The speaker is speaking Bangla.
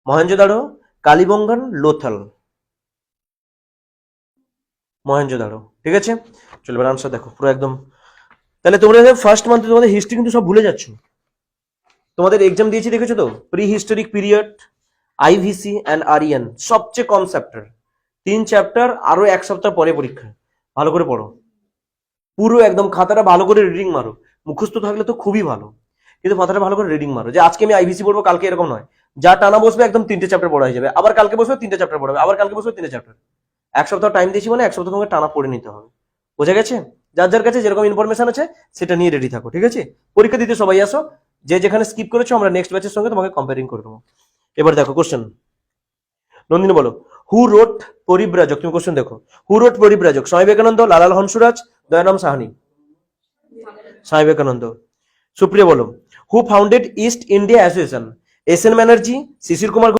মহেঞ্জোদাড়ো, কালিবঙ্গন, লোথাল। মহেঞ্জোদাড়ো, ঠিক আছে। চলো এবার আনসার দেখো পুরো একদম। তাহলে তোমরা ফার্স্ট মান্থে তোমাদের হিস্ট্রি কিন্তু সব ভুলে যাচ্ছ। তোমাদের এক্সাম দিয়েছি দেখেছো তো, prehistoric period, IVC and Aryan, সবচেয়ে কম চ্যাপ্টার, 3 চ্যাপ্টার, আরো 1 সপ্তাহ পরে পরীক্ষা। ভালো করে পড়ো, পুরো একদম খাতাটা ভালো করে রিডিং মারো। মুখস্থ থাকলে তো খুবই ভালো, কিন্তু খাতাটা ভালো করে রিডিং মারো, যে আজকে আমি আইভিসি পড়বো কালকে এরকম নয়। যা টানা বসবে একদম 3টে চ্যাপ্টার পড়া হয়ে যাবে, আবার কালকে বসবে 3টে চ্যাপ্টার পড়াবে, আবার কালকে বসবে 3টে চ্যাপ্টার। 1 সপ্তাহ টাইম দিয়েছি মানে 1 সপ্তাহ তোমাকে টানা পড়ে নিতে হবে। বোঝা গেছে? যার যার কাছে যেরকম ইনফরমেশন আছে সেটা নিয়ে রেডি থাকো, ঠিক আছে। পরীক্ষা দিতে সবাই আসো, যে যেখানে স্কিপ করেছো আমরা নেক্সট ব্যাচের সঙ্গে তোমাকে কম্পেয়ারিং করে দেবো। এবার দেখো কোশ্চেন, নন্দিনী বলো, হু রোট পরিব্রাজক? তুমি কোশ্চেন দেখো, হু রোট পরিব্রাজক? স্বামী বিবেকানন্দ, লালাল হংসরাজ, দয়ারাম সাহানি। স্বামী বিবেকানন্দ। সুপ্রিয়া বলো, who founded East India Association? S N Banerjee, Shishir Kumar